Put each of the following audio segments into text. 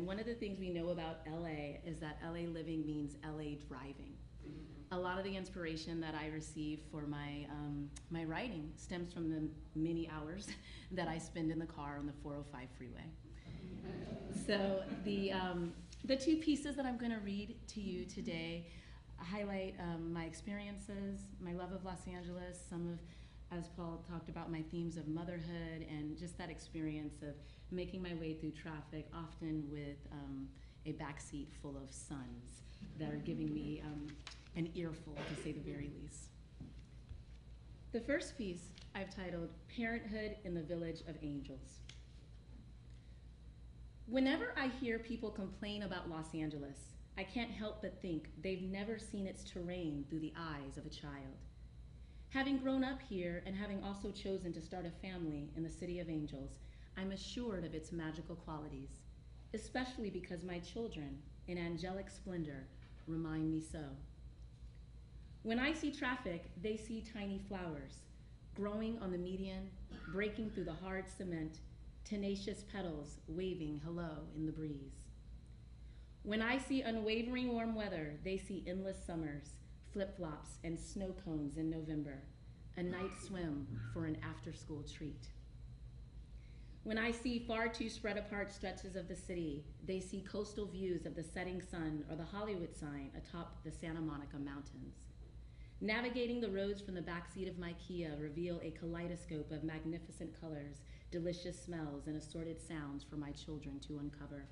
And one of the things we know about LA is that LA living means LA driving. A lot of the inspiration that I receive for my, my writing stems from the many hours that I spend in the car on the 405 freeway. So the two pieces that I'm going to read to you today highlight my experiences, my love of Los Angeles, some of, as Paul talked about, my themes of motherhood, and just that experience of making my way through traffic, often with a backseat full of sons that are giving me an earful, to say the very least. The first piece I've titled, Parenthood in the Village of Angels. Whenever I hear people complain about Los Angeles, I can't help but think they've never seen its terrain through the eyes of a child. Having grown up here and having also chosen to start a family in the City of Angels, I'm assured of its magical qualities, especially because my children, in angelic splendor, remind me so. When I see traffic, they see tiny flowers, growing on the median, breaking through the hard cement, tenacious petals waving hello in the breeze. When I see unwavering warm weather, they see endless summers, flip-flops, and snow cones in November, a night swim for an after-school treat. When I see far too spread apart stretches of the city, they see coastal views of the setting sun or the Hollywood sign atop the Santa Monica Mountains. Navigating the roads from the backseat of my Kia reveal a kaleidoscope of magnificent colors, delicious smells, and assorted sounds for my children to uncover.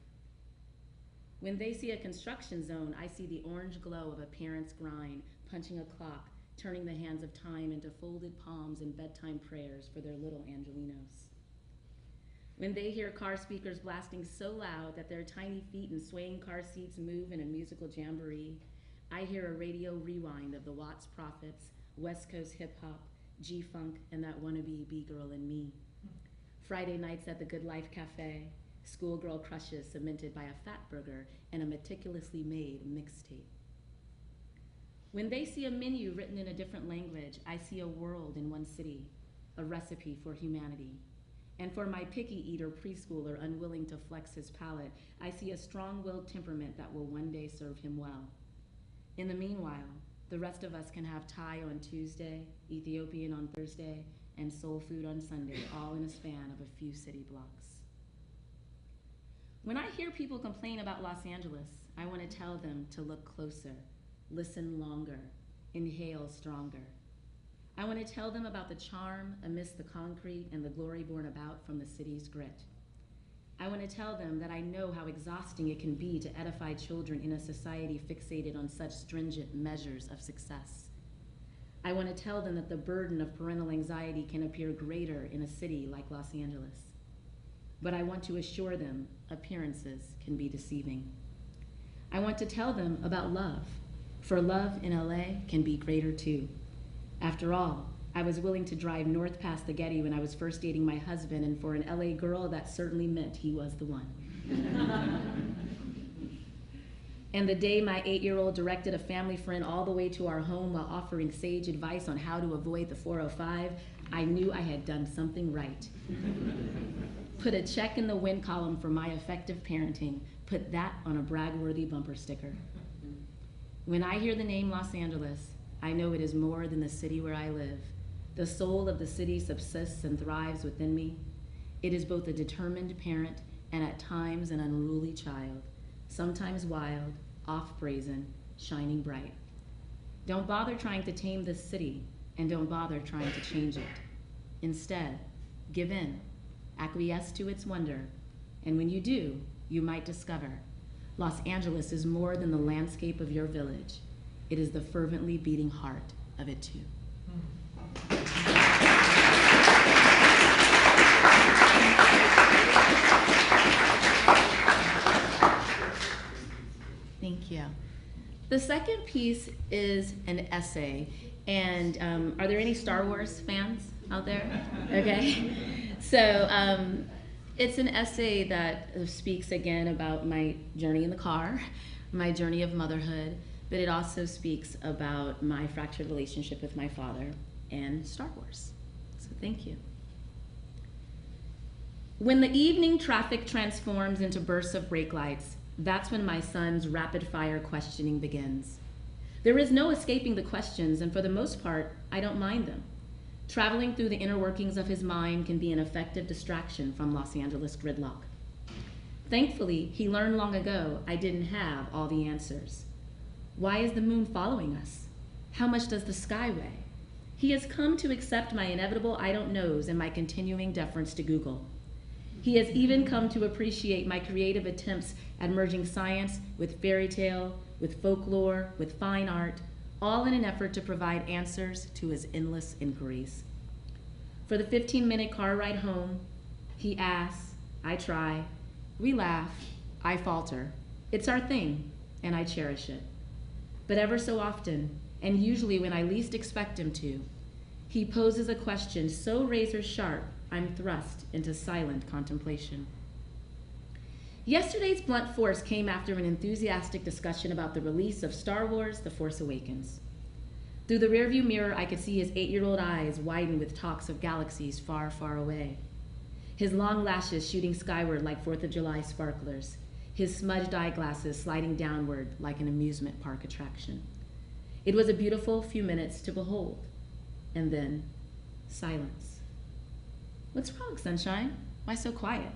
When they see a construction zone, I see the orange glow of a parent's grind, punching a clock, turning the hands of time into folded palms and bedtime prayers for their little Angelinos. When they hear car speakers blasting so loud that their tiny feet and swaying car seats move in a musical jamboree, I hear a radio rewind of the Watts Prophets, West Coast hip hop, G-funk, and that wannabe B-girl in me. Friday nights at the Good Life Cafe, schoolgirl crushes cemented by a fat burger and a meticulously made mixtape. When they see a menu written in a different language, I see a world in one city, a recipe for humanity. And for my picky eater preschooler unwilling to flex his palate, I see a strong-willed temperament that will one day serve him well. In the meanwhile, the rest of us can have Thai on Tuesday, Ethiopian on Thursday, and soul food on Sunday, all in a span of a few city blocks. When I hear people complain about Los Angeles, I want to tell them to look closer, listen longer, inhale stronger. I want to tell them about the charm amidst the concrete and the glory born about from the city's grit. I want to tell them that I know how exhausting it can be to edify children in a society fixated on such stringent measures of success. I want to tell them that the burden of parental anxiety can appear greater in a city like Los Angeles. But I want to assure them appearances can be deceiving. I want to tell them about love, for love in LA can be greater too. After all, I was willing to drive north past the Getty when I was first dating my husband, and for an LA girl, that certainly meant he was the one. And the day my 8-year-old directed a family friend all the way to our home while offering sage advice on how to avoid the 405, I knew I had done something right. Put a check in the win column for my effective parenting. Put that on a brag-worthy bumper sticker. When I hear the name Los Angeles, I know it is more than the city where I live. The soul of the city subsists and thrives within me. It is both a determined parent and at times an unruly child, sometimes wild, off-brazen, shining bright. Don't bother trying to tame this city, and don't bother trying to change it. Instead, give in, acquiesce to its wonder, and when you do, you might discover Los Angeles is more than the landscape of your village. It is the fervently beating heart of it too. Thank you. The second piece is an essay, and are there any Star Wars fans out there? Okay, so it's an essay that speaks again about my journey in the car, my journey of motherhood, but it also speaks about my fractured relationship with my father and Star Wars. So thank you. When the evening traffic transforms into bursts of brake lights, that's when my son's rapid-fire questioning begins. There is no escaping the questions, and for the most part, I don't mind them. Traveling through the inner workings of his mind can be an effective distraction from Los Angeles gridlock. Thankfully, he learned long ago I didn't have all the answers. Why is the moon following us? How much does the sky weigh? He has come to accept my inevitable I don't knows and my continuing deference to Google. He has even come to appreciate my creative attempts at merging science with fairy tale, with folklore, with fine art, all in an effort to provide answers to his endless inquiries. For the 15-minute car ride home, he asks, I try, we laugh, I falter. It's our thing, and I cherish it. But ever so often, and usually when I least expect him to, he poses a question so razor sharp I'm thrust into silent contemplation. Yesterday's blunt force came after an enthusiastic discussion about the release of Star Wars: The Force Awakens. Through the rearview mirror, I could see his 8-year-old eyes widen with talks of galaxies far, far away. His long lashes shooting skyward like 4th of July sparklers, his smudged eyeglasses sliding downward like an amusement park attraction. It was a beautiful few minutes to behold, and then silence. What's wrong, sunshine? Why so quiet?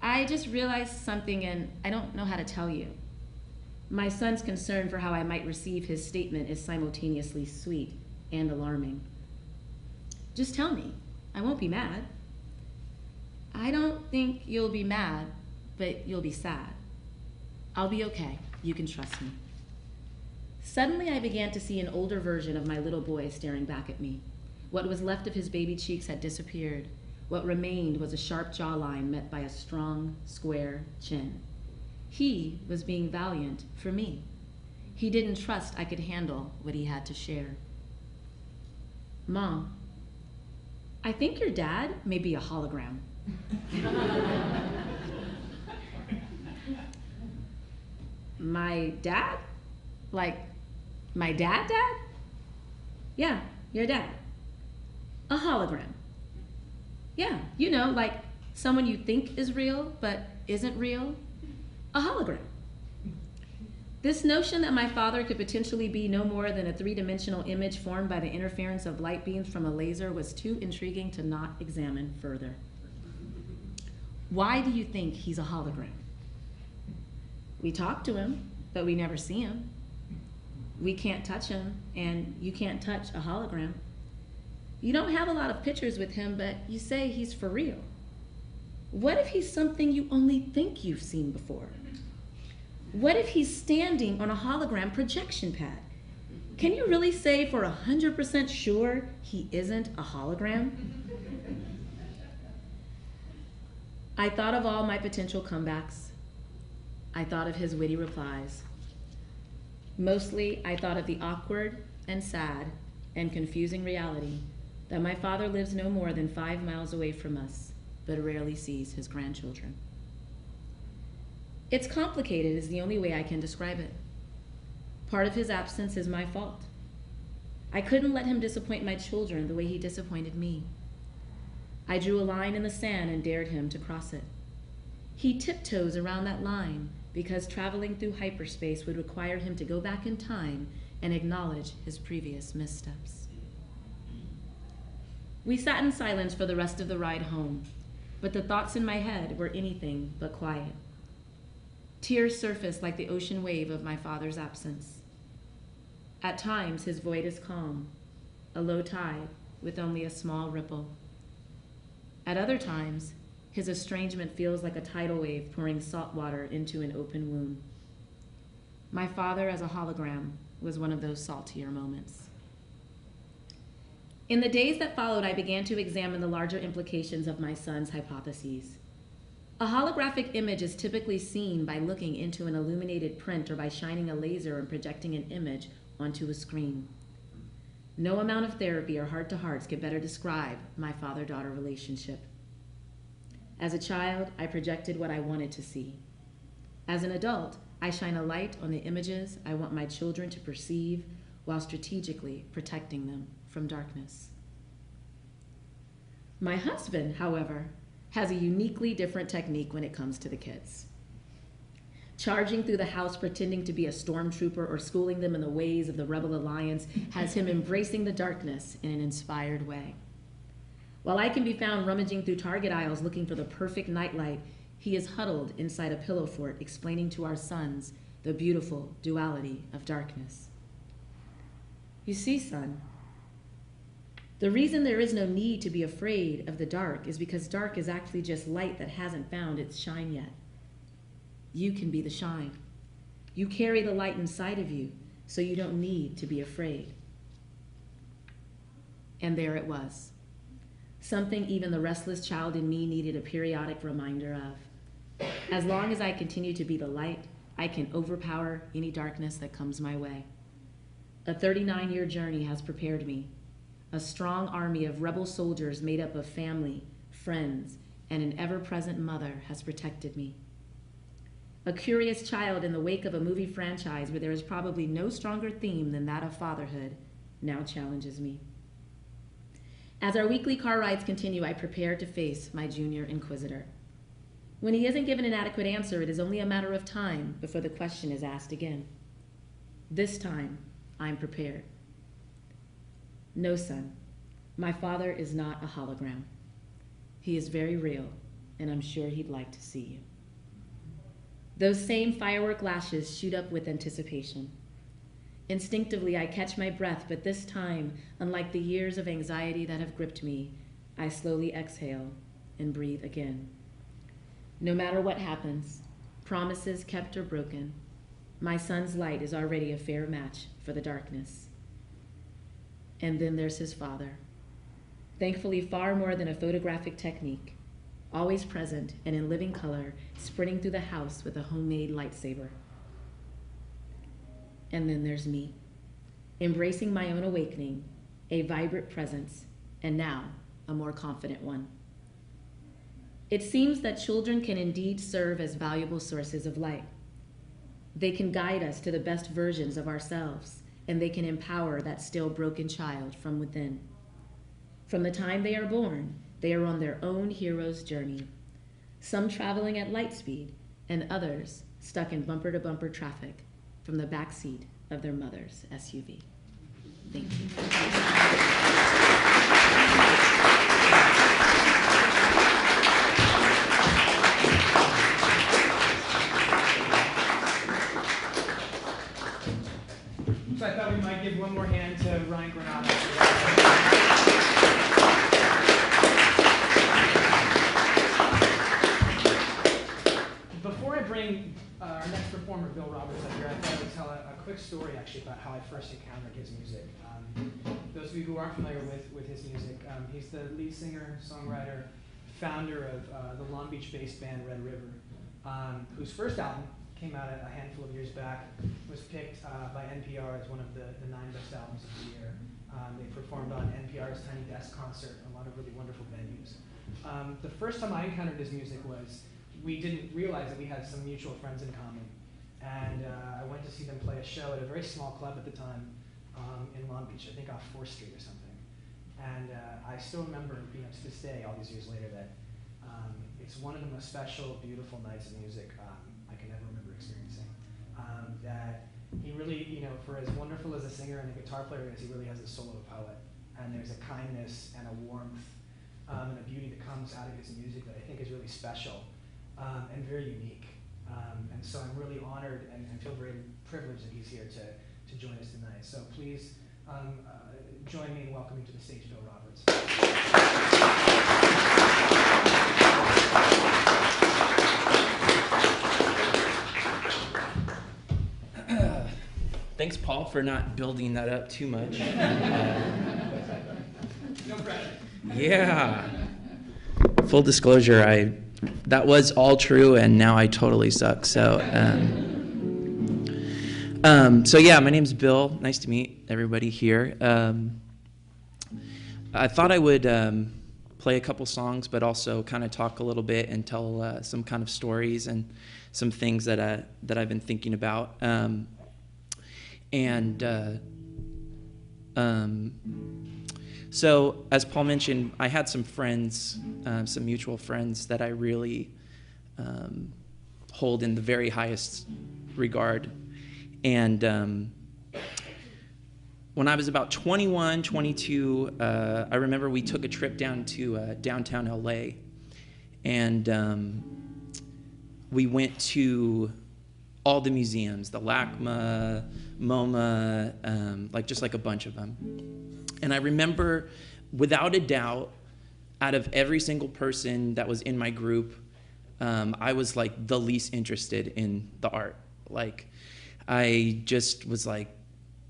I just realized something and I don't know how to tell you. My son's concern for how I might receive his statement is simultaneously sweet and alarming. Just tell me. I won't be mad. I don't think you'll be mad, but you'll be sad. I'll be okay. You can trust me. Suddenly I began to see an older version of my little boy staring back at me. What was left of his baby cheeks had disappeared. What remained was a sharp jawline met by a strong, square chin. He was being valiant for me. He didn't trust I could handle what he had to share. Mom, I think your dad may be a hologram. My dad? Like, my dad? Yeah, your dad. A hologram. Yeah, you know, like someone you think is real but isn't real. A hologram. This notion that my father could potentially be no more than a three-dimensional image formed by the interference of light beams from a laser was too intriguing to not examine further. Why do you think he's a hologram? We talk to him, but we never see him. We can't touch him, and you can't touch a hologram. You don't have a lot of pictures with him, but you say he's for real. What if he's something you only think you've seen before? What if he's standing on a hologram projection pad? Can you really say for 100% sure he isn't a hologram? I thought of all my potential comebacks. I thought of his witty replies. Mostly, I thought of the awkward and sad and confusing reality that my father lives no more than 5 miles away from us, but rarely sees his grandchildren. It's complicated is the only way I can describe it. Part of his absence is my fault. I couldn't let him disappoint my children the way he disappointed me. I drew a line in the sand and dared him to cross it. He tiptoes around that line because traveling through hyperspace would require him to go back in time and acknowledge his previous missteps. We sat in silence for the rest of the ride home, but the thoughts in my head were anything but quiet. Tears surfaced like the ocean wave of my father's absence. At times, his void is calm, a low tide with only a small ripple. At other times, his estrangement feels like a tidal wave pouring salt water into an open wound. My father as a hologram was one of those saltier moments. In the days that followed, I began to examine the larger implications of my son's hypotheses. A holographic image is typically seen by looking into an illuminated print or by shining a laser and projecting an image onto a screen. No amount of therapy or heart-to-hearts could better describe my father-daughter relationship. As a child, I projected what I wanted to see. As an adult, I shine a light on the images I want my children to perceive while strategically protecting them from darkness. My husband, however, has a uniquely different technique when it comes to the kids. Charging through the house pretending to be a stormtrooper or schooling them in the ways of the Rebel Alliance has him embracing the darkness in an inspired way. While I can be found rummaging through Target aisles looking for the perfect nightlight, he is huddled inside a pillow fort explaining to our sons the beautiful duality of darkness. You see, son, the reason there is no need to be afraid of the dark is because dark is actually just light that hasn't found its shine yet. You can be the shine. You carry the light inside of you, so you don't need to be afraid. And there it was. Something even the restless child in me needed a periodic reminder of. As long as I continue to be the light, I can overpower any darkness that comes my way. A 39-year journey has prepared me. A strong army of rebel soldiers made up of family, friends, and an ever-present mother has protected me. A curious child in the wake of a movie franchise where there is probably no stronger theme than that of fatherhood now challenges me. As our weekly car rides continue, I prepare to face my junior inquisitor. When he isn't given an adequate answer, it is only a matter of time before the question is asked again. This time, I'm prepared. No, son, my father is not a hologram. He is very real, and I'm sure he'd like to see you. Those same firework lashes shoot up with anticipation. Instinctively, I catch my breath, but this time, unlike the years of anxiety that have gripped me, I slowly exhale and breathe again. No matter what happens, promises kept or broken, my son's light is already a fair match for the darkness. And then there's his father. Thankfully, far more than a photographic technique, always present and in living color, sprinting through the house with a homemade lightsaber. And then there's me, embracing my own awakening, a vibrant presence, and now a more confident one. It seems that children can indeed serve as valuable sources of light. They can guide us to the best versions of ourselves, and they can empower that still broken child from within. From the time they are born, they are on their own hero's journey, some traveling at light speed, and others stuck in bumper-to-bumper traffic from the back seat of their mother's SUV. Thank you. So I thought we might give one more hand to Ryane Granados. Before I bring our next performer, Bill Roberts, up here, I thought I would tell a quick story actually about how I first encountered his music. Those of you who aren't familiar with his music, he's the lead singer, songwriter, founder of the Long Beach-based band Red River, whose first album came out a handful of years back, was picked by NPR as one of the 9 best albums of the year. They performed on NPR's Tiny Desk concert, a lot of really wonderful venues. The first time I encountered his music was, we didn't realize that we had some mutual friends in common. And I went to see them play a show at a very small club at the time in Long Beach, I think off 4th Street or something. And I still remember, to this day, all these years later, that it's one of the most special, beautiful nights of music I can ever remember experiencing. That he really, for as wonderful as a singer and a guitar player is, he really has the soul of a poet. And there's a kindness and a warmth and a beauty that comes out of his music that I think is really special and very unique. And so I'm really honored and feel very privileged that he's here to join us tonight. So please join me in welcoming to the stage Bill Roberts. Thanks, Paul, for not building that up too much. No pressure. Yeah. Full disclosure, that was all true, and now I totally suck. So yeah, my name's Bill. Nice to meet everybody here. I thought I would play a couple songs, but also kind of talk a little bit and tell some kind of stories and some things that I've been thinking about. So, as Paul mentioned, I had some friends, some mutual friends that I really hold in the very highest regard. And when I was about 21, 22, I remember we took a trip down to downtown LA, and we went to all the museums, the LACMA, MoMA, just a bunch of them. And I remember, without a doubt, out of every single person that was in my group, I was like the least interested in the art. Like, I just was like,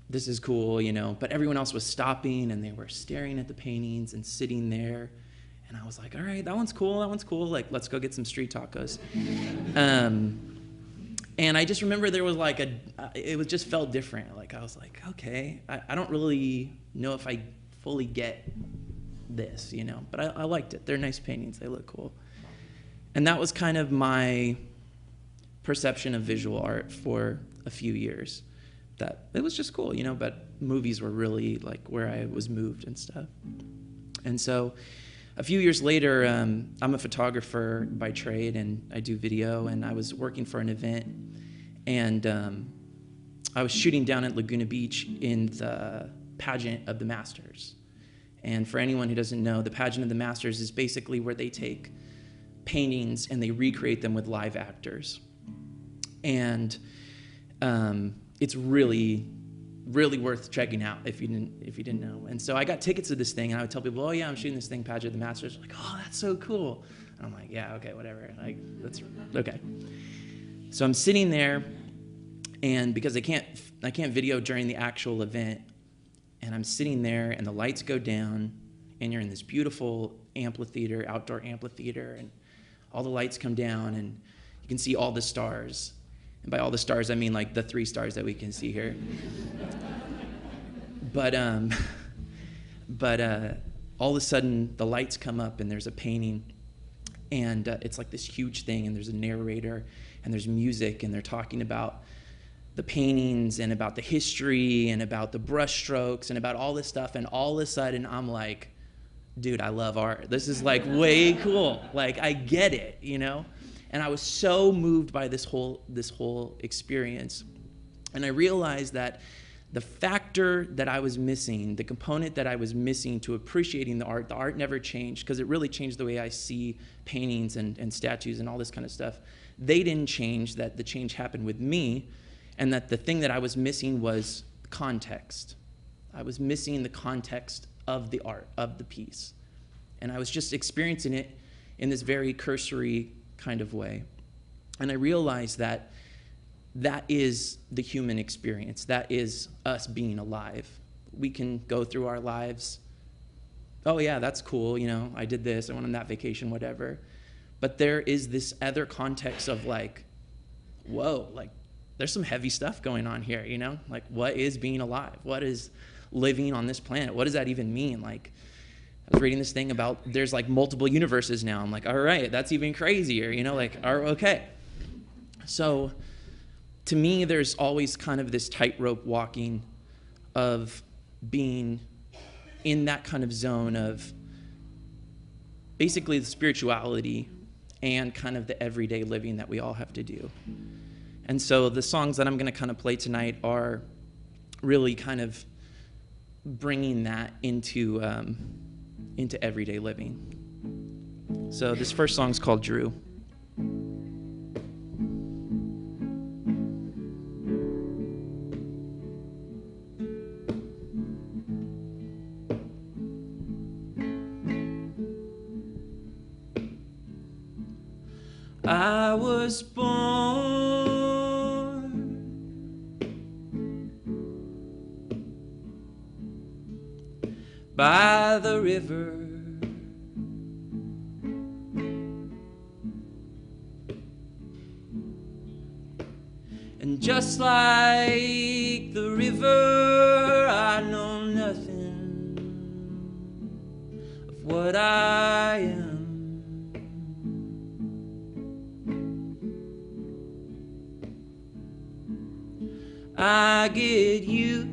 this is cool, but everyone else was stopping and they were staring at the paintings and sitting there. And I was like, all right, that one's cool. Like, let's go get some street tacos. And I just remember there was it just felt different. Like, I was like, okay, I don't really know if I fully get this, but I liked it. They're nice paintings. They look cool. And that was kind of my perception of visual art for a few years. That it was just cool, but movies were really like where I was moved and stuff. And so a few years later, I'm a photographer by trade, and I do video, and I was working for an event, and I was shooting down at Laguna Beach in the pageant of the Masters. And for anyone who doesn't know, the pageant of the Masters is basically where they take paintings and they recreate them with live actors. And it's really, really worth checking out if you didn't know. And so I got tickets to this thing, and I would tell people, oh yeah, I'm shooting this thing, pageant of the Masters. Like, oh, that's so cool. And I'm like, yeah, okay, whatever. Like, that's okay. So I'm sitting there, and because I can't video during the actual event, and I'm sitting there, and the lights go down, and you're in this beautiful amphitheater, outdoor amphitheater, and all the lights come down, and you can see all the stars. And by all the stars, I mean like the 3 stars that we can see here. But all of a sudden, the lights come up, and there's a painting, and it's like this huge thing, and there's a narrator, and there's music, and they're talking about the paintings and about the history and about the brush strokes and about all this stuff. And all of a sudden, I'm like, dude, I love art. This is like way cool. Like, I get it, And I was so moved by this whole experience. And I realized that the factor that I was missing, the component that I was missing to appreciating the art never changed, because it really changed the way I see paintings and statues and all this kind of stuff. They didn't change, that the change happened with me, and that the thing that I was missing was context. I was missing the context of the art, of the piece. And I was just experiencing it in this very cursory kind of way. And I realized that that is the human experience. That is us being alive. We can go through our lives, oh yeah, that's cool, I did this, I went on that vacation, whatever. But there is this other context of like, whoa, like there's some heavy stuff going on here, Like, what is being alive? What is living on this planet? What does that even mean? Like, I was reading this thing about there's like multiple universes now. I'm like, all right, that's even crazier, okay. So to me, there's always kind of this tightrope walking of being in that kind of zone of basically the spirituality and kind of the everyday living that we all have to do. And so the songs that I'm going to kind of play tonight are really kind of bringing that into everyday living. So this first song's called Drew. I was born by the river, and just like the river, I know nothing of what I am. I get used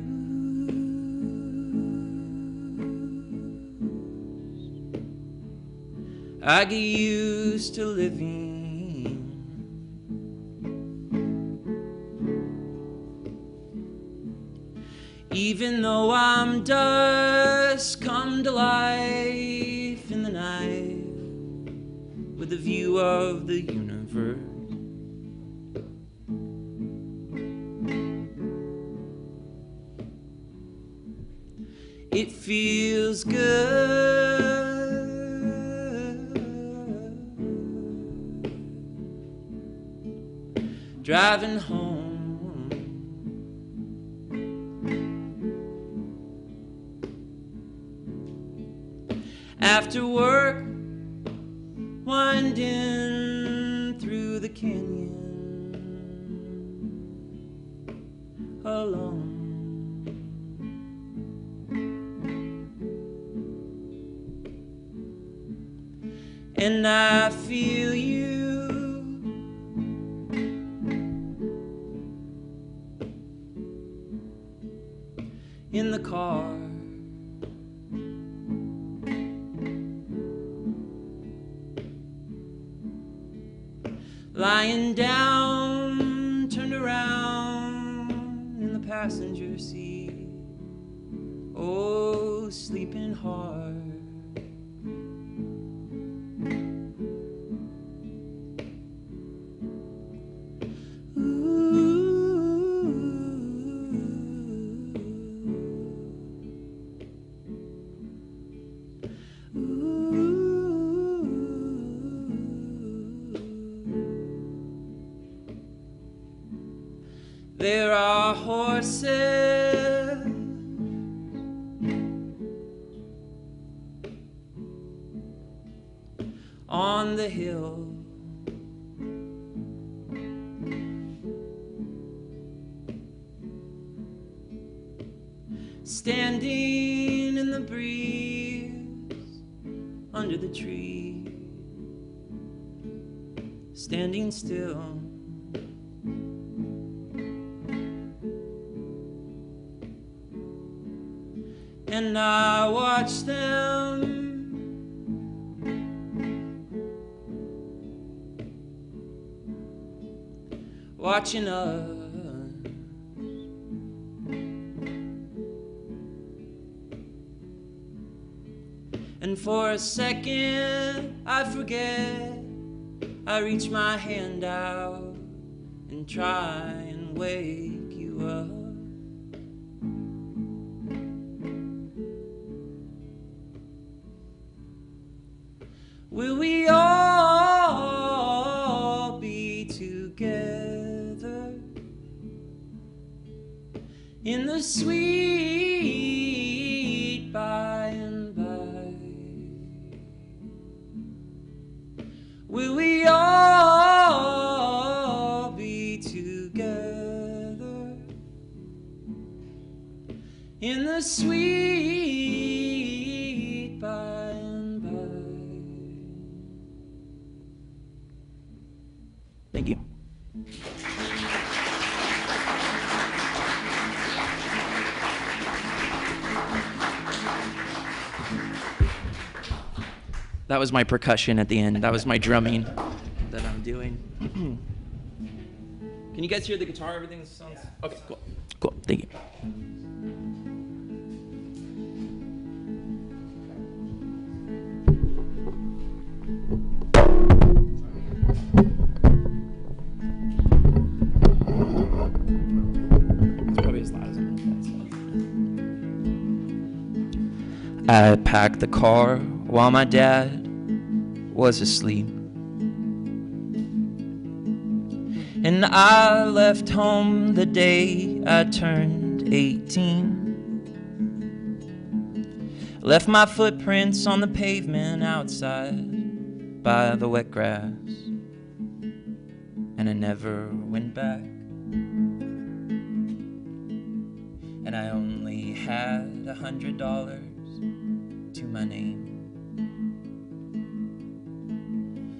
I get used to living. Even though I'm dust come to life in the night with a view of the universe. It feels good driving home. After work, winding through the canyon alone. And I feel you in the car. Lying down, turned around in the passenger seat. Oh, sleeping hard. There are horses on the hill, standing in the breeze under the tree, standing still. And I watch them watching us. And for a second I forget, I reach my hand out and try and wake you up. Will we all be together in the sweet by and by? Will we all be together in the sweet by and by? Thank you. That was my percussion at the end. That was my drumming that I'm doing. Can you guys hear the guitar? Everything sounds... Okay, cool. Cool, thank you. I packed the car while my dad was asleep, and I left home the day I turned 18. Left my footprints on the pavement outside by the wet grass, and I never went back. And I only had $100 to my name.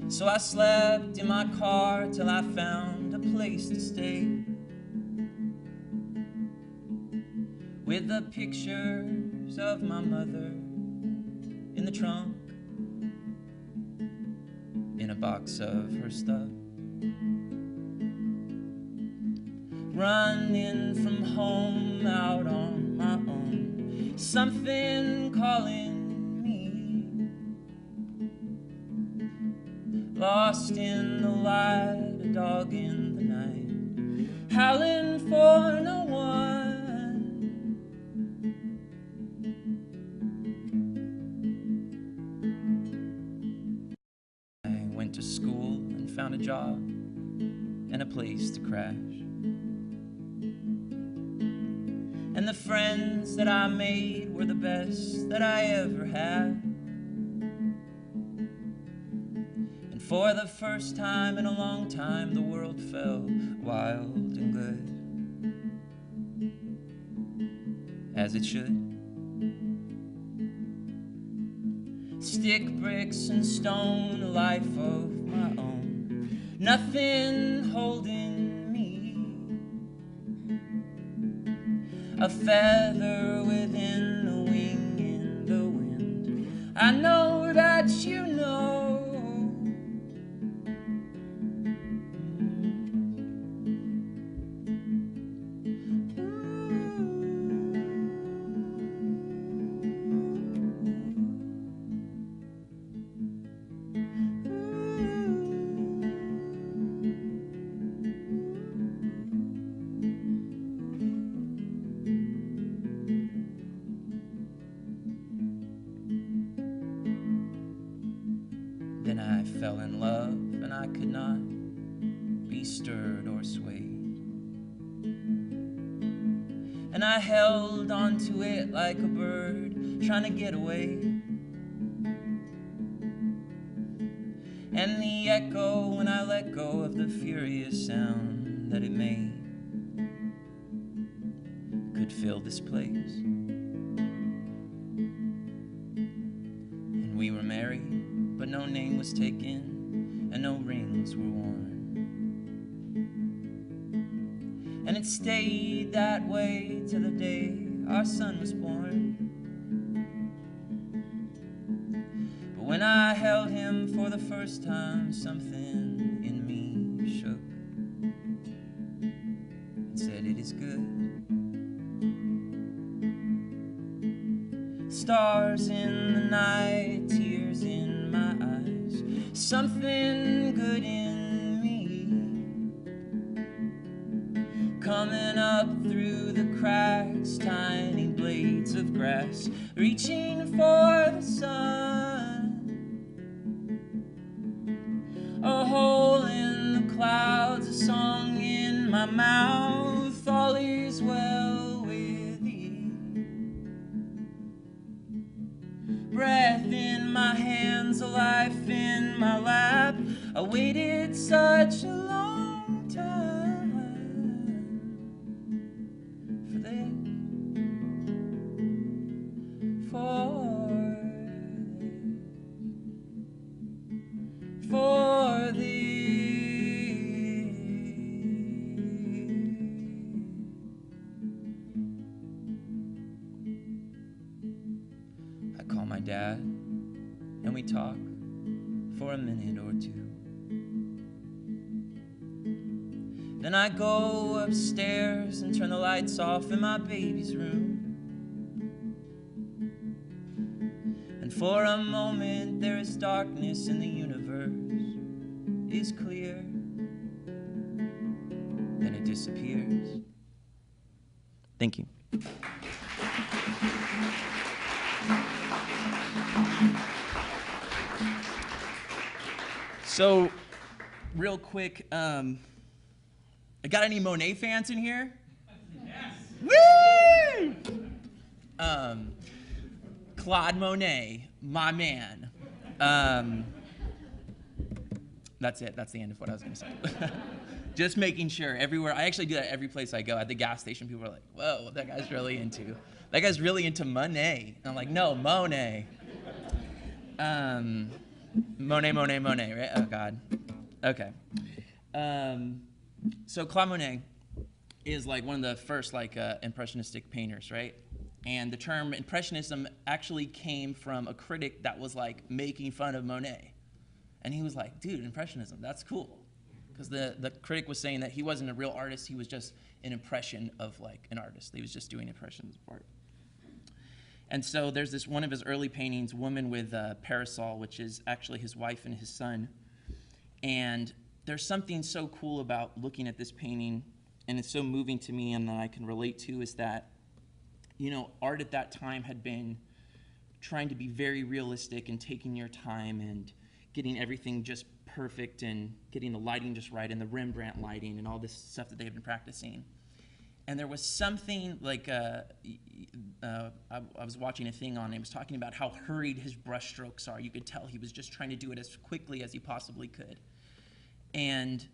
So I slept in my car till I found a place to stay, with the pictures of my mother in the trunk, a box of her stuff. Running from home out on my own, something calling me. Lost in the light, a dog in the night, howling for no one. I went to school and found a job and a place to crash. And the friends that I made were the best that I ever had. And for the first time in a long time, the world felt wild and good, as it should. Stick, bricks, and stone, a life of my own, nothing holding me. A feather within a wing in the wind. I know that you know. Then I fell in love, and I could not be stirred or swayed. And I held onto it like a bird trying to get away. And the echo when I let go of the furious sound that it made could fill this place. And we were married, but no name was taken, and no rings were worn. And it stayed that way till the day our son was born. But when I held him for the first time, something in me shook and said, "It is good." Stars in the night, tears in my eyes, something good in me, coming up through the cracks, tiny blades of grass, reaching for the sun. A hole in the clouds, a song in my mouth, all is well with thee. Breath in my hands, a life in my lap. I waited such a long time for this, for thee. I call my dad and we talk for a minute or two. Then I go upstairs and turn the lights off in my baby's room. And for a moment there is darkness and the universe is clear. Then it disappears. Thank you. So, real quick, I got any Monet fans in here? Yes. Woo! Claude Monet, my man. That's it. That's the end of what I was going to say. Just making sure everywhere. I actually do that every place I go. At the gas station, people are like, "Whoa, that guy's really into Monet." And I'm like, "No, Monet." Monet, right? Oh God. Okay. So Claude Monet is like one of the first impressionistic painters, right? And the term impressionism actually came from a critic that was like making fun of Monet. And he was like, dude, Impressionism, that's cool. Because the critic was saying that he wasn't a real artist, he was just an impression of like an artist. He was just doing impressions of art. And so there's this one of his early paintings, Woman with a Parasol, which is actually his wife and his son. And there's something so cool about looking at this painting, and it's so moving to me and that I can relate to, is that, you know, art at that time had been trying to be very realistic and taking your time and getting everything just perfect and getting the lighting just right and the Rembrandt lighting and all this stuff that they had been practicing. And there was something like, I was watching a thing on it. It was talking about how hurried his brushstrokes are. You could tell he was just trying to do it as quickly as he possibly could. And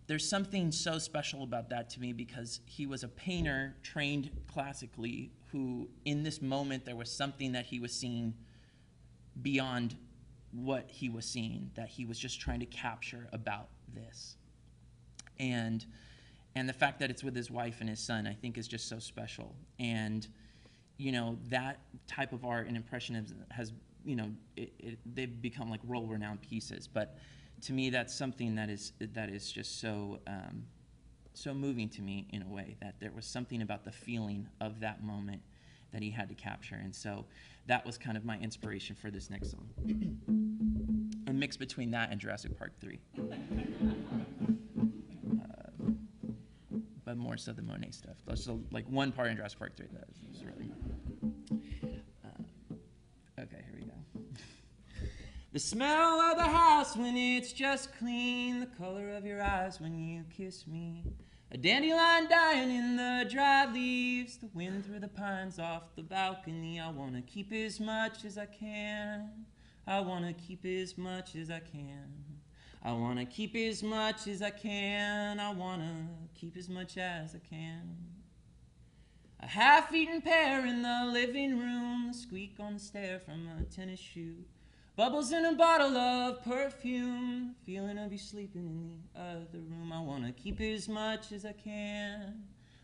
there's something so special about that to me because he was a painter trained classically who, in this moment, there was something that he was seeing beyond what he was seeing, that he was just trying to capture about this. And the fact that it's with his wife and his son, I think, is just so special. And, you know, that type of art and Impressionism has, you know, they've become like world-renowned pieces. But to me, that's something that is just so so moving to me in a way, that there was something about the feeling of that moment that he had to capture. And so that was kind of my inspiration for this next song. A mix between that and Jurassic Park 3. But more so the Monet stuff. There's like one part in Jurassic Park 3 that is really... okay, here we go. The smell of the house when it's just clean, the color of your eyes when you kiss me, a dandelion dying in the dry leaves, the wind through the pines off the balcony. I want to keep as much as I can. I want to keep as much as I can. I want to keep as much as I can. I want to keep as much as I can. A half-eaten pear in the living room, the squeak on the stair from a tennis shoe, bubbles in a bottle of perfume, feeling of you sleeping in the other room. I want to keep as much as I can.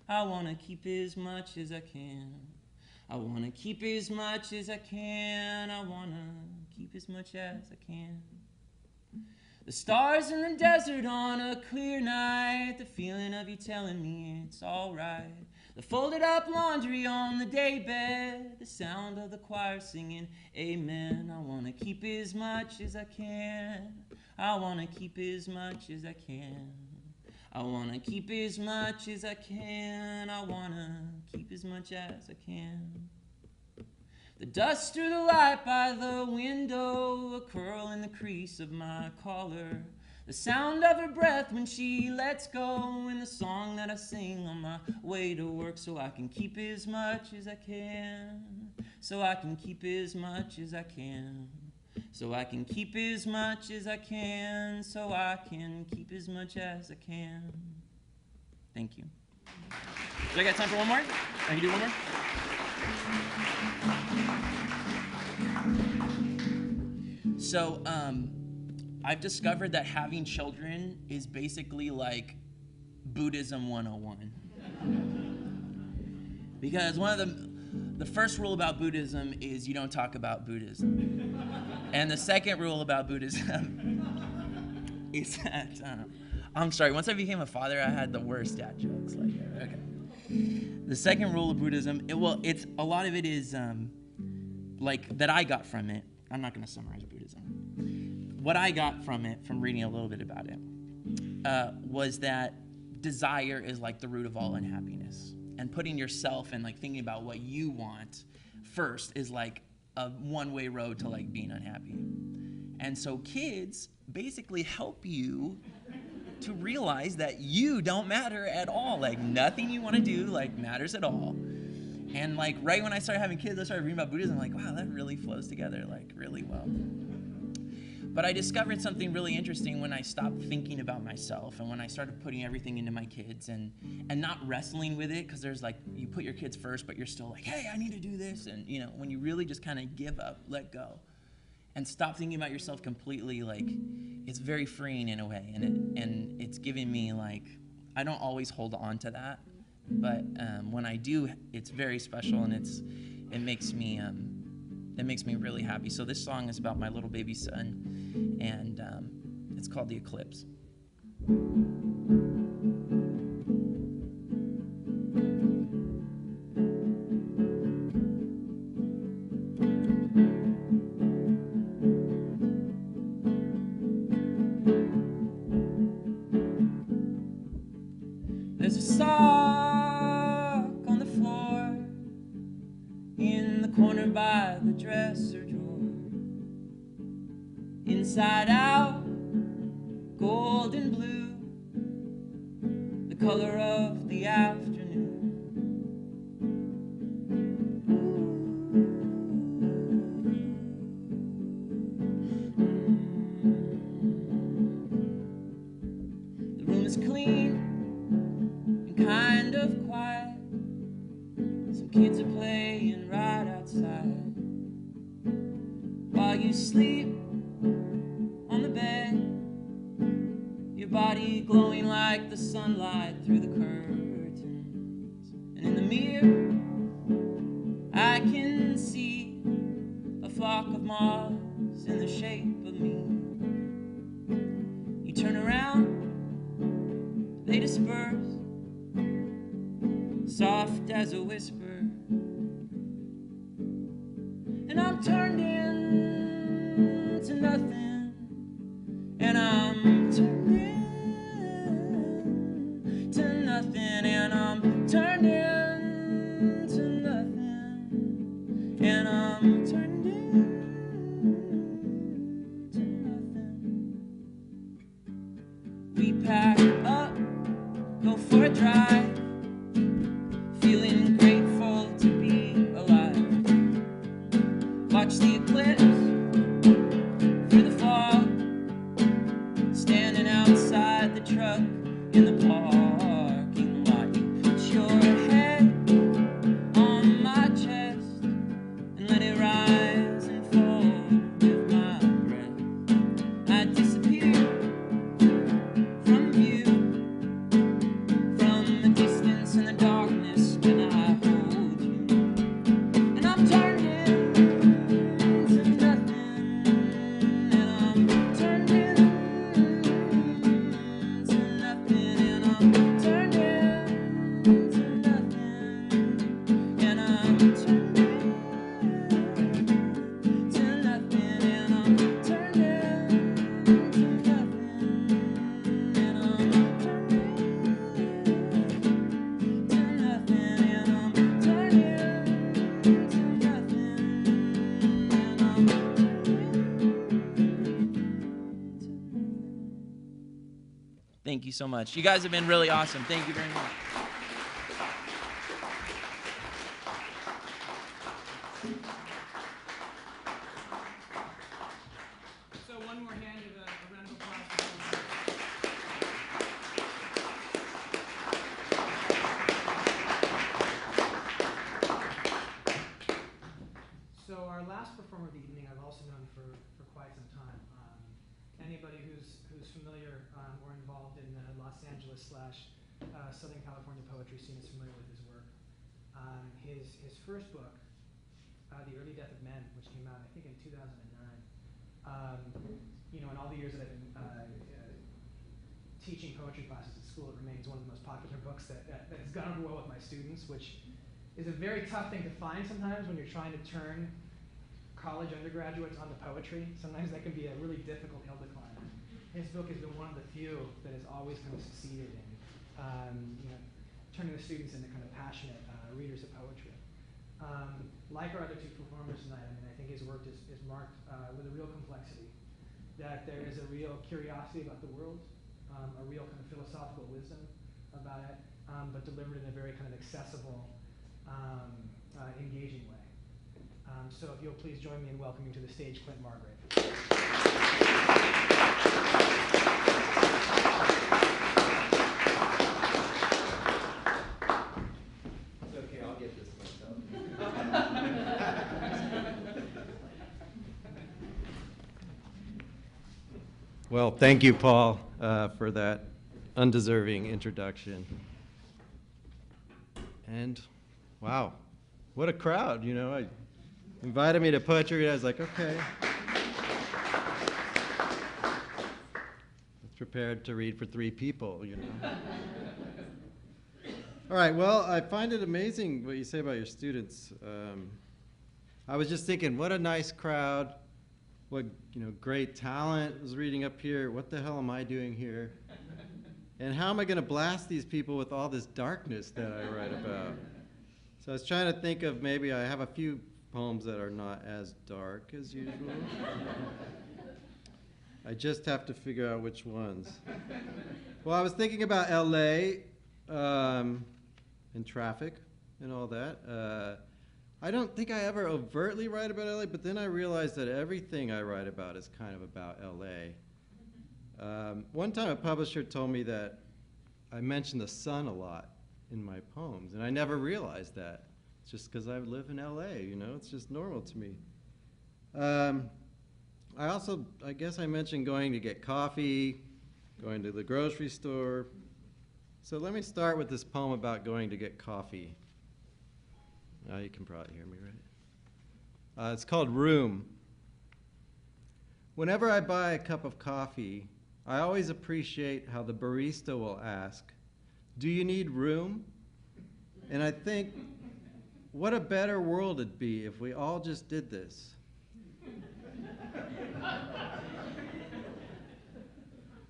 I want to keep as much as I can. I want to keep as much as I can. I want to keep as much as I can. The stars in the desert on a clear night, the feeling of you telling me it's all right. The folded up laundry on the daybed, the sound of the choir singing amen. I want to keep as much as I can. I want to keep as much as I can. I want to keep as much as I can. I want to keep as much as I can. The dust through the light by the window, a curl in the crease of my collar, the sound of her breath when she lets go, and the song that I sing on my way to work, so I can keep as much as I can, so I can keep as much as I can, so I can keep as much as I can, so I can keep as much as I can. Thank you. Do I got time for one more? I can do one more? So, I've discovered that having children is basically like Buddhism 101. Because one of the first rule about Buddhism is you don't talk about Buddhism. And the second rule about Buddhism is that, I'm sorry, once I became a father, I had the worst dad jokes. Like, okay. The second rule of Buddhism, it's a lot of it is like that I got from it. I'm not going to summarize Buddhism. What I got from it, from reading a little bit about it, was that desire is like the root of all unhappiness. And putting yourself and like thinking about what you want first is like a one-way road to like being unhappy. And so kids basically help you to realize that you don't matter at all. Like nothing you want to do like matters at all. And like right when I started having kids, I started reading about Buddhism. I'm like, wow, that really flows together like really well. But I discovered something really interesting when I stopped thinking about myself and when I started putting everything into my kids and not wrestling with it, because there's like, you put your kids first, but you're still like, hey, I need to do this. And you know, when you really just kind of give up, let go, and stop thinking about yourself completely, like it's very freeing in a way. And it's giving me like, I don't always hold on to that, but when I do, it's very special, and it makes me really happy. So this song is about my little baby son, and It's called The Eclipse. There's a sock on the floor in the corner by the dresser drawer. Inside out, gold and blue, the color of the afternoon. The room is clean and kind of quiet. Some kids are playing right outside. While you sleep on the bed, your body glowing like the sunlight through the curtains. And in the mirror, I can see a flock of moths in the shape of me. You turn around, they disperse, soft as a whisper. And I'm turned into nothing, and I'm turned into nothing, and I'm turned into nothing, and I'm turned into nothing. We pack up, go for a drive, feeling grateful to be alive. Watch the eclipse through the fog, standing outside the truck in the parking lot. You put your head on my chest and let it rise and fall with my breath. I disappear from view, from the distance and the darkness when I hold you. And I'm turned into nothing, and I'm turned into nothing, and I'm turned into nothing, and I'm turned into nothing, and I'm turned into nothing, and I'm turned into nothing, and I'm turned into nothing, and I'm Thank you so much. You guys have been really awesome. Thank you very much. So one more hand of a round of applause. So our last performer of the evening, I've also known for quite some time. Anybody who's familiar or involved in the Los Angeles / Southern California poetry scene is familiar with his work. His first book, The Early Death of Men, which came out I think in 2009. In all the years that I've been teaching poetry classes at school, it remains one of the most popular books that's gone over well with my students, which is a very tough thing to find sometimes when you're trying to turn college undergraduates onto poetry. Sometimes that can be a really difficult hill to climb. His book has been one of the few that has always kind of succeeded in turning the students into kind of passionate readers of poetry. Like our other two performers tonight, I think his work is marked with a real complexity, that there is a real curiosity about the world, a real kind of philosophical wisdom about it, but delivered in a very kind of accessible, engaging way. So if you'll please join me in welcoming to the stage Clint Margrave. It's okay, I'll get this myself. Well, thank you, Paul, for that undeserving introduction. And wow, what a crowd, I invited me to poetry, and I was like, okay. prepared to read for 3 people, you know. All right, well, I find it amazing what you say about your students. I was just thinking, what a nice crowd, what great talent was reading up here. What the hell am I doing here? And how am I going to blast these people with all this darkness that I write about? So I was trying to think of, maybe I have a few poems that are not as dark as usual. I just have to figure out which ones. Well, I was thinking about LA and traffic and all that. I don't think I ever overtly write about LA, but then I realized that everything I write about is kind of about LA. One time a publisher told me that I mentioned the sun a lot in my poems, and I never realized that. It's just because I live in LA, it's just normal to me. I guess I mentioned going to get coffee, going to the grocery store. So let me start with this poem about going to get coffee. Now you can probably hear me, right? It's called Room. Whenever I buy a cup of coffee, I always appreciate how the barista will ask, "Do you need room?" And I think, what a better world it'd be if we all just did this.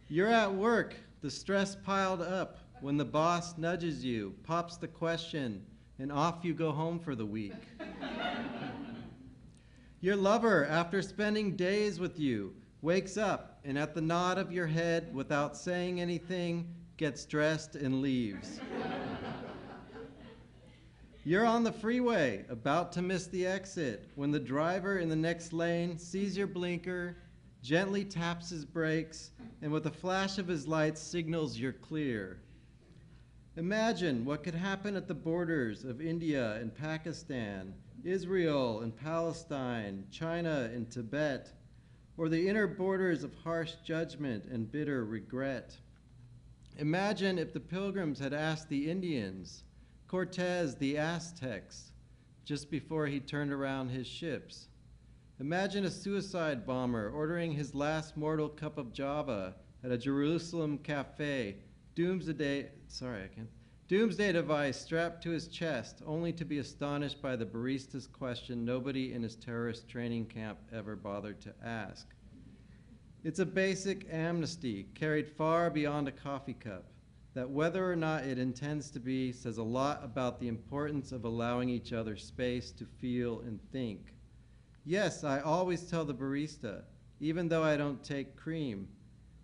You're at work, the stress piled up, when the boss nudges you, pops the question, and off you go home for the week. Your lover, after spending days with you, wakes up and at the nod of your head, without saying anything, gets dressed and leaves. You're on the freeway, about to miss the exit, when the driver in the next lane sees your blinker, gently taps his brakes, and with a flash of his lights signals you're clear. Imagine what could happen at the borders of India and Pakistan, Israel and Palestine, China and Tibet, or the inner borders of harsh judgment and bitter regret. Imagine if the Pilgrims had asked the Indians, Cortez the Aztecs, just before he turned around his ships. Imagine a suicide bomber ordering his last mortal cup of Java at a Jerusalem cafe, doomsday device strapped to his chest, only to be astonished by the barista's question nobody in his terrorist training camp ever bothered to ask. It's a basic amnesty carried far beyond a coffee cup, that whether or not it intends to be says a lot about the importance of allowing each other space to feel and think. Yes, I always tell the barista, even though I don't take cream,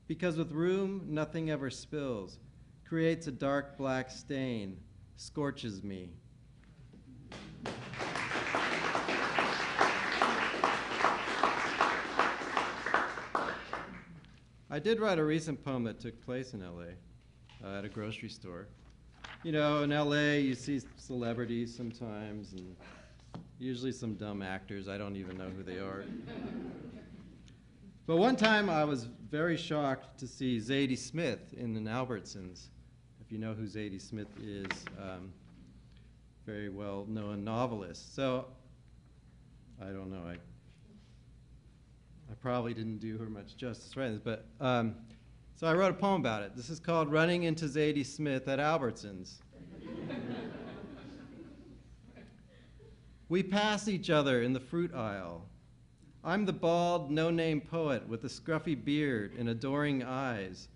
because with room, nothing ever spills, creates a dark black stain, scorches me. I did write a recent poem that took place in LA at a grocery store. In LA, you see celebrities sometimes, and usually some dumb actors. I don't even know who they are. But one time I was very shocked to see Zadie Smith in an Albertsons. If you know who Zadie Smith is, very well-known novelist. So, I don't know, I probably didn't do her much justice, right? But, so I wrote a poem about it. This is called Running into Zadie Smith at Albertsons. We pass each other in the fruit aisle. I'm the bald, no-name poet with a scruffy beard and adoring eyes.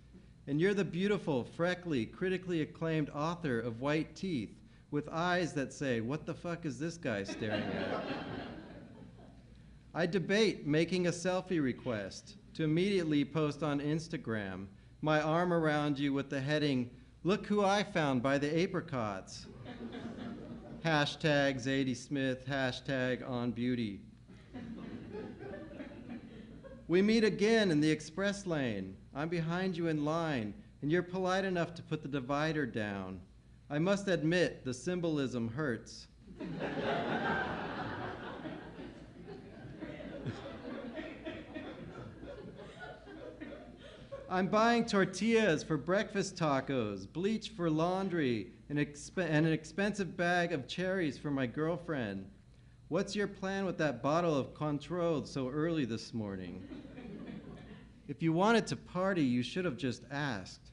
And you're the beautiful, freckly, critically acclaimed author of White Teeth with eyes that say, what the fuck is this guy staring at? I debate making a selfie request to immediately post on Instagram, my arm around you with the heading, "Look who I found by the apricots." Hashtag Zadie Smith, hashtag on beauty. We meet again in the express lane. I'm behind you in line, and you're polite enough to put the divider down. I must admit, the symbolism hurts. I'm buying tortillas for breakfast tacos, bleach for laundry, and an expensive bag of cherries for my girlfriend. What's your plan with that bottle of Control so early this morning? If you wanted to party, you should have just asked.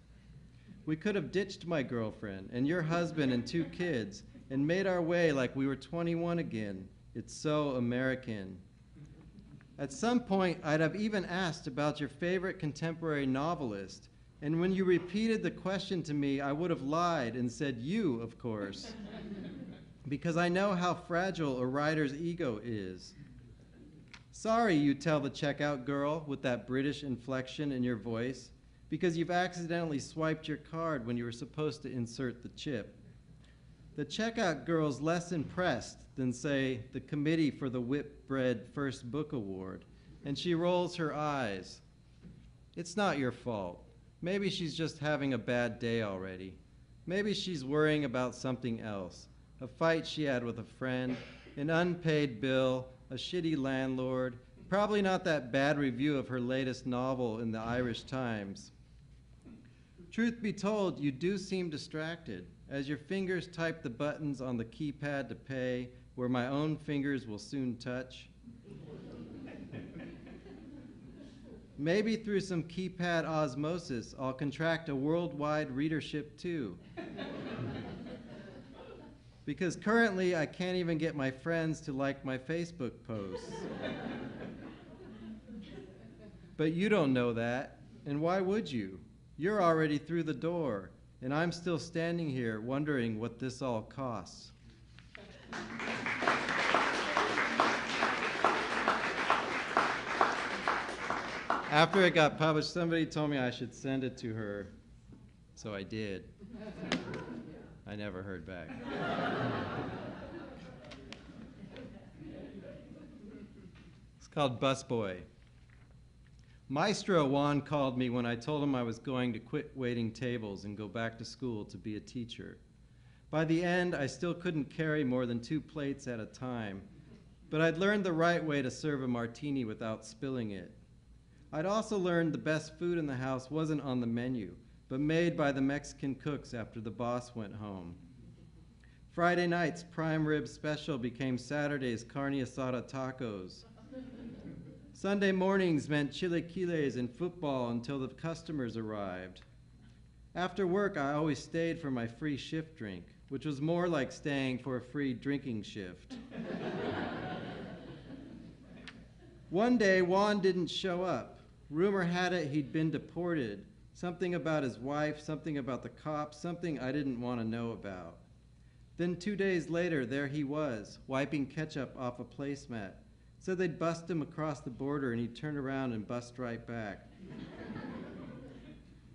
We could have ditched my girlfriend and your husband and 2 kids and made our way like we were 21 again. It's so American. At some point, I'd have even asked about your favorite contemporary novelist, and when you repeated the question to me, I would have lied and said you, of course, because I know how fragile a writer's ego is. Sorry, you tell the checkout girl with that British inflection in your voice, because you've accidentally swiped your card when you were supposed to insert the chip. The checkout girl's less impressed than, say, the committee for the Whitbread First Book Award, and she rolls her eyes. It's not your fault. Maybe she's just having a bad day already. Maybe she's worrying about something else, a fight she had with a friend, an unpaid bill, a shitty landlord, probably not that bad review of her latest novel in the Irish Times. Truth be told, you do seem distracted as your fingers type the buttons on the keypad to pay, where my own fingers will soon touch. Maybe through some keypad osmosis, I'll contract a worldwide readership too. Because currently, I can't even get my friends to like my Facebook posts. But you don't know that, and why would you? You're already through the door, and I'm still standing here wondering what this all costs. After it got published, somebody told me I should send it to her, so I did. I never heard back. It's called Busboy. Maestro Juan called me when I told him I was going to quit waiting tables and go back to school to be a teacher. By the end, I still couldn't carry more than 2 plates at a time, but I'd learned the right way to serve a martini without spilling it. I'd also learned the best food in the house wasn't on the menu, but made by the Mexican cooks after the boss went home. Friday night's prime rib special became Saturday's carne asada tacos. Sunday mornings meant chilaquiles and football until the customers arrived. After work, I always stayed for my free shift drink, which was more like staying for a free drinking shift. One day, Juan didn't show up. Rumor had it he'd been deported. Something about his wife, something about the cops, something I didn't want to know about. Then 2 days later, there he was, wiping ketchup off a placemat. Said they'd bust him across the border and he'd turn around and bust right back.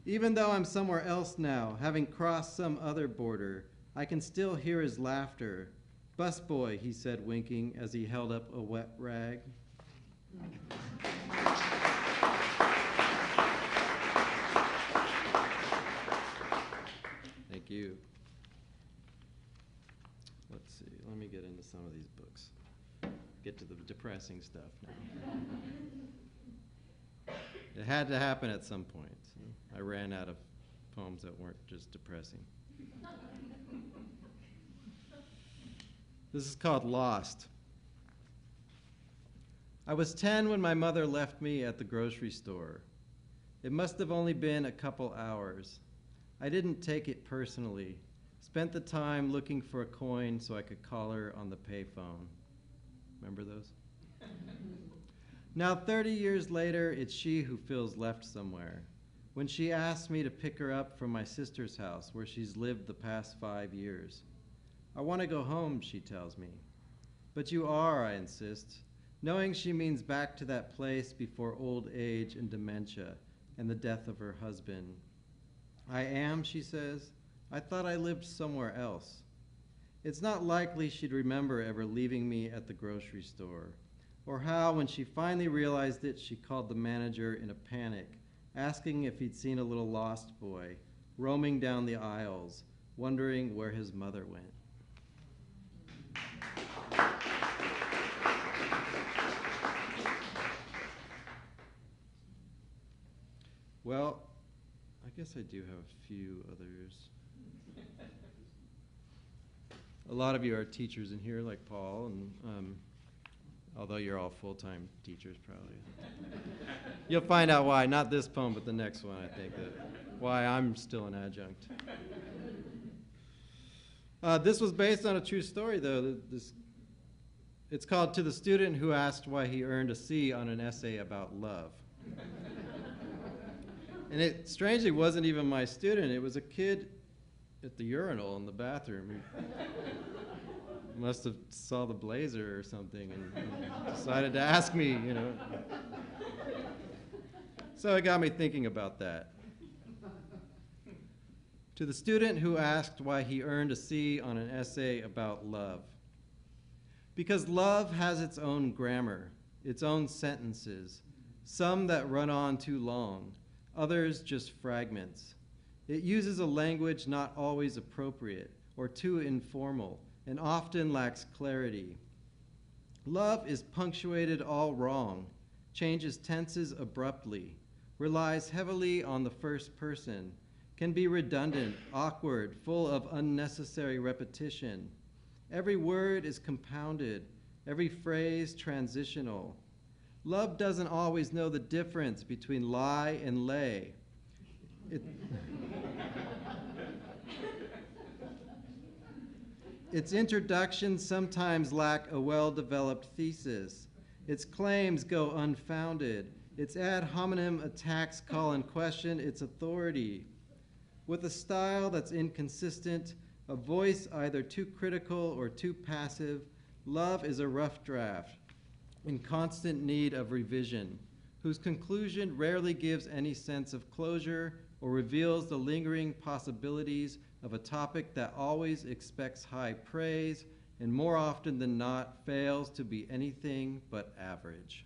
Even though I'm somewhere else now, having crossed some other border, I can still hear his laughter. Busboy, he said, winking as he held up a wet rag. Thank you. Let's see, let me get into some of these books. Get to the depressing stuff now. It had to happen at some point. So I ran out of poems that weren't just depressing. This is called Lost. I was 10 when my mother left me at the grocery store. It must have only been a couple hours. I didn't take it personally. Spent the time looking for a coin so I could call her on the payphone. Remember those? Now, 30 years later, it's she who feels left somewhere. When she asks me to pick her up from my sister's house where she's lived the past 5 years. I want to go home, she tells me. But you are, I insist, knowing she means back to that place before old age and dementia and the death of her husband. I am, she says. I thought I lived somewhere else. It's not likely she'd remember ever leaving me at the grocery store, or how, when she finally realized it, she called the manager in a panic, asking if he'd seen a little lost boy roaming down the aisles, wondering where his mother went. Well, I guess I do have a few others. A lot of you are teachers in here, like Paul, and although you're all full-time teachers, probably. You'll find out why, not this poem, but the next one, I think, why I'm still an adjunct. This was based on a true story, though. It's called To the Student Who Asked Why He Earned a C on an Essay About Love. And it strangely wasn't even my student. It was a kid at the urinal in the bathroom. He must have saw the blazer or something and decided to ask me, you know. So it got me thinking about that. To the student who asked why he earned a C on an essay about love. Because love has its own grammar, its own sentences, some that run on too long, others just fragments. It uses a language not always appropriate or too informal and often lacks clarity. Love is punctuated all wrong, changes tenses abruptly, relies heavily on the first person, can be redundant, awkward, full of unnecessary repetition. Every word is compounded, every phrase transitional. Love doesn't always know the difference between lie and lay. Its introductions sometimes lack a well-developed thesis. Its claims go unfounded. Its ad hominem attacks call in question its authority. With a style that's inconsistent, a voice either too critical or too passive, love is a rough draft in constant need of revision, whose conclusion rarely gives any sense of closure or reveals the lingering possibilities of a topic that always expects high praise and more often than not fails to be anything but average.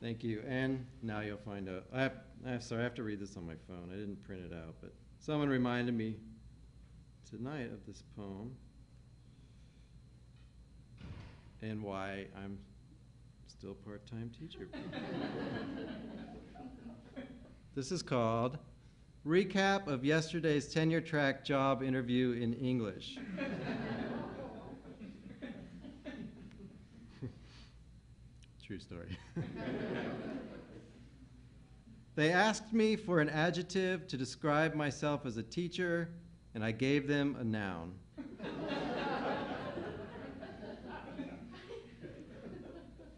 Thank you. And now you'll find out. Sorry, I have to read this on my phone. I didn't print it out, but someone reminded me tonight of this poem and why I'm still a part-time teacher. This is called Recap of Yesterday's Tenure Track Job Interview in English. True story. They asked me for an adjective to describe myself as a teacher, and I gave them a noun.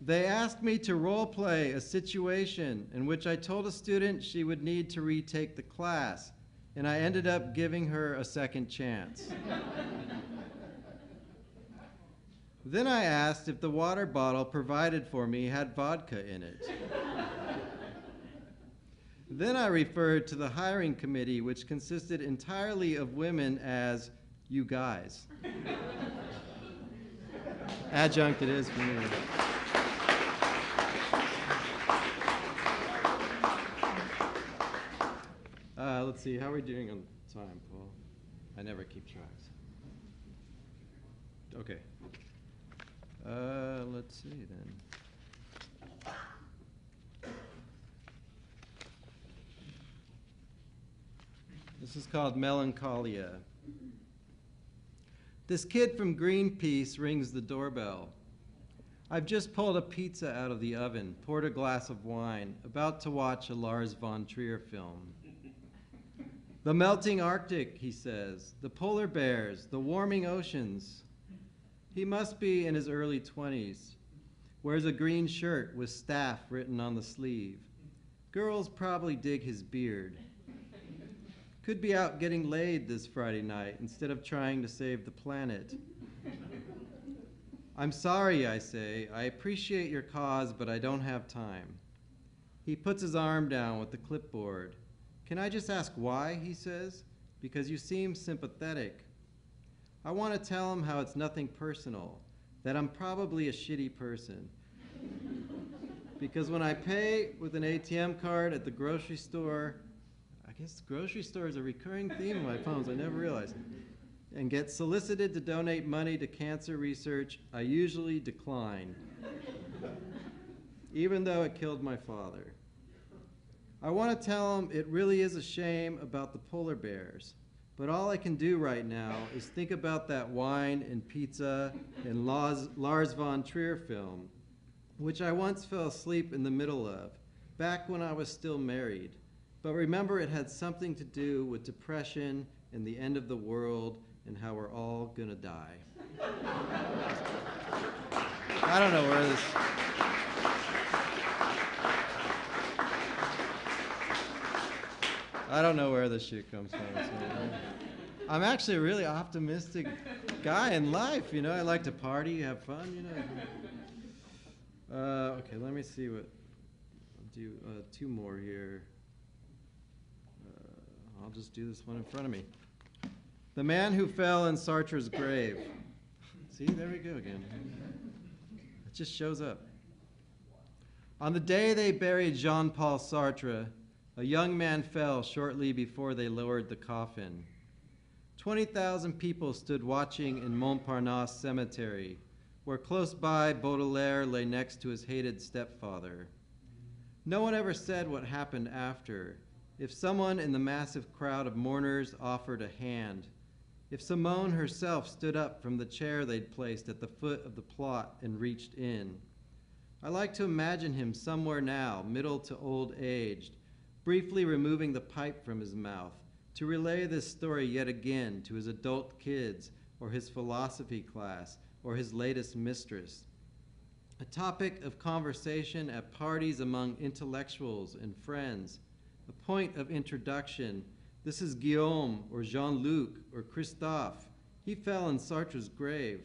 They asked me to role play a situation in which I told a student she would need to retake the class, and I ended up giving her a second chance. Then I asked if the water bottle provided for me had vodka in it. Then I referred to the hiring committee, which consisted entirely of women, as you guys. Adjunct it is for me. Let's see, how are we doing on time, Paul? I never keep tracks. Okay. Let's see then. This is called Melancholia. This kid from Greenpeace rings the doorbell. I've just pulled a pizza out of the oven, poured a glass of wine, about to watch a Lars von Trier film. The melting Arctic, he says, the polar bears, the warming oceans. He must be in his early 20s. Wears a green shirt with staff written on the sleeve. Girls probably dig his beard. Could be out getting laid this Friday night instead of trying to save the planet. I'm sorry, I say. I appreciate your cause, but I don't have time. He puts his arm down with the clipboard. Can I just ask why, he says? Because you seem sympathetic. I want to tell him how it's nothing personal, that I'm probably a shitty person. Because when I pay with an ATM card at the grocery store, I guess the grocery store is a recurring theme in my poems, I never realized, and get solicited to donate money to cancer research, I usually decline, even though it killed my father. I want to tell him it really is a shame about the polar bears, But all I can do right now is think about that wine and pizza and Lars von Trier film, which I once fell asleep in the middle of, back when I was still married. But remember, it had something to do with depression and the end of the world and how we're all gonna die. I don't know where this... I don't know where this shit comes from. So I'm actually a really optimistic guy in life, you know. I like to party, have fun, you know. Okay, let me see what... I'll do two more here. I'll just do this one in front of me. The man who fell in Sartre's grave. See, there we go again. It just shows up. On the day they buried Jean-Paul Sartre, a young man fell shortly before they lowered the coffin. 20,000 people stood watching in Montparnasse Cemetery, where close by Baudelaire lay next to his hated stepfather. No one ever said what happened after. If someone in the massive crowd of mourners offered a hand, if Simone herself stood up from the chair they'd placed at the foot of the plot and reached in. I like to imagine him somewhere now, middle to old aged, briefly removing the pipe from his mouth to relay this story yet again to his adult kids or his philosophy class or his latest mistress. A topic of conversation at parties among intellectuals and friends, a point of introduction. This is Guillaume or Jean-Luc or Christophe. He fell in Sartre's grave.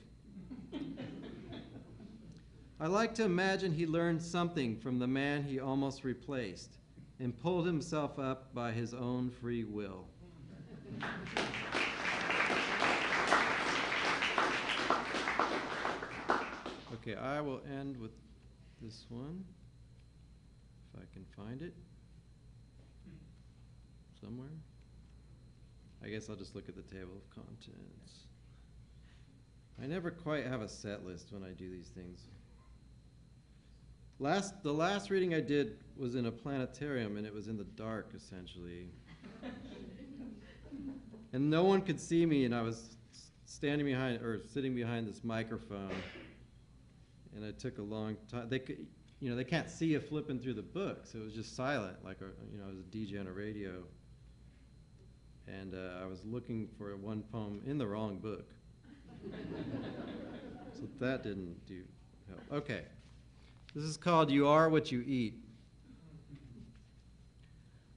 I like to imagine he learned something from the man he almost replaced and pulled himself up by his own free will. Okay, I will end with this one, if I can find it somewhere. I guess I'll just look at the table of contents. I never quite have a set list when I do these things. The last reading I did was in a planetarium, and it was in the dark, essentially. And no one could see me, and I was sitting behind this microphone. And it took a long time. They can't see you flipping through the book, so it was just silent, like I was a DJ on a radio. And I was looking for one poem in the wrong book. So that didn't help. Okay. This is called You Are What You Eat.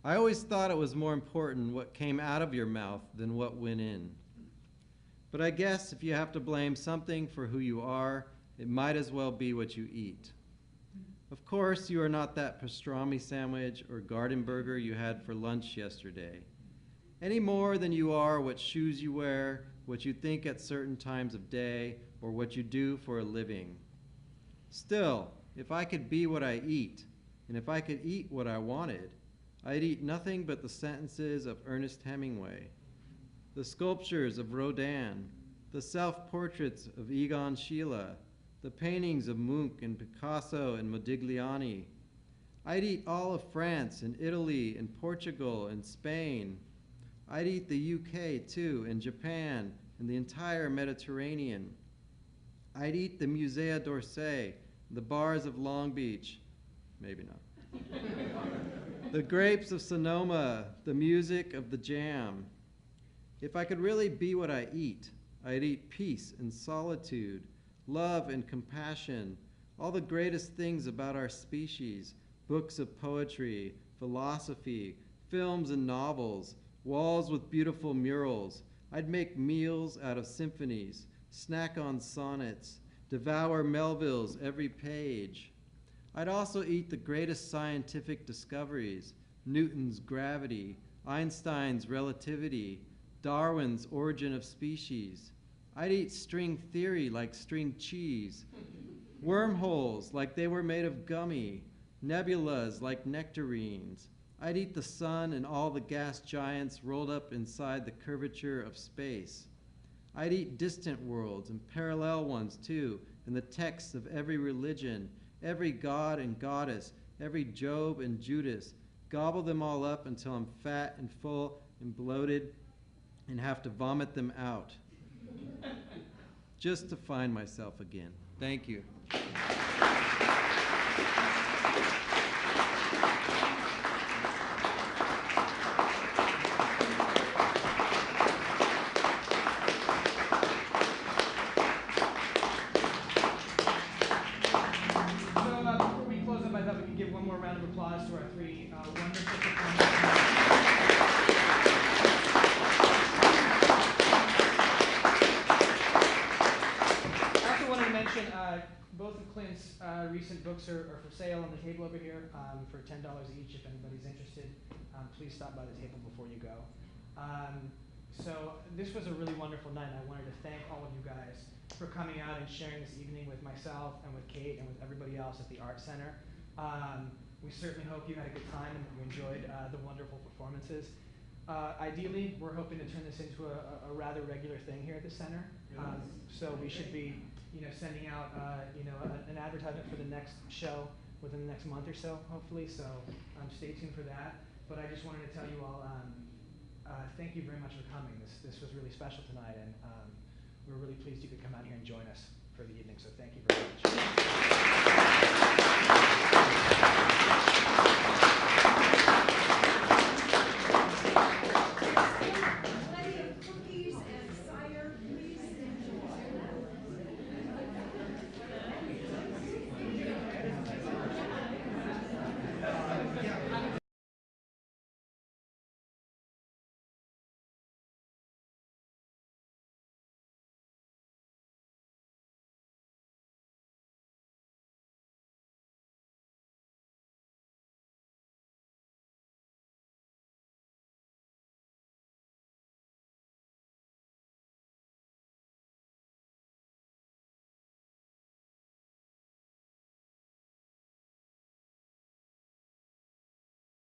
I always thought it was more important what came out of your mouth than what went in. But I guess if you have to blame something for who you are, it might as well be what you eat. Of course, you are not that pastrami sandwich or garden burger you had for lunch yesterday, any more than you are what shoes you wear, what you think at certain times of day, or what you do for a living. Still, if I could be what I eat, and if I could eat what I wanted, I'd eat nothing but the sentences of Ernest Hemingway, the sculptures of Rodin, the self-portraits of Egon Schiele, the paintings of Munch and Picasso and Modigliani. I'd eat all of France and Italy and Portugal and Spain. I'd eat the UK too, and Japan, and the entire Mediterranean. I'd eat the Musée d'Orsay, the bars of Long Beach, maybe not. The grapes of Sonoma, the music of the Jam. If I could really be what I eat, I'd eat peace and solitude, love and compassion, all the greatest things about our species, books of poetry, philosophy, films and novels, walls with beautiful murals. I'd make meals out of symphonies, snack on sonnets, devour Melville's every page. I'd also eat the greatest scientific discoveries, Newton's gravity, Einstein's relativity, Darwin's origin of species. I'd eat string theory like string cheese, wormholes like they were made of gummy, nebulas like nectarines. I'd eat the sun and all the gas giants rolled up inside the curvature of space. I'd eat distant worlds and parallel ones too, and the texts of every religion, every god and goddess, every Job and Judas, gobble them all up until I'm fat and full and bloated and have to vomit them out just to find myself again. Thank you. Applause to our three wonderful performers. I also wanted to mention both of Clint's recent books are for sale on the table over here for $10 each. If anybody's interested, please stop by the table before you go. So this was a really wonderful night, and I wanted to thank all of you guys for coming out and sharing this evening with myself and with Kate and with everybody else at the Art Center. We certainly hope you had a good time and that you enjoyed the wonderful performances. Ideally, we're hoping to turn this into a rather regular thing here at the center. So we should be, sending out, an advertisement for the next show within the next month or so, hopefully. So stay tuned for that. But I just wanted to tell you all, thank you very much for coming. This was really special tonight, and we're really pleased you could come out here and join us for the evening. So thank you very much.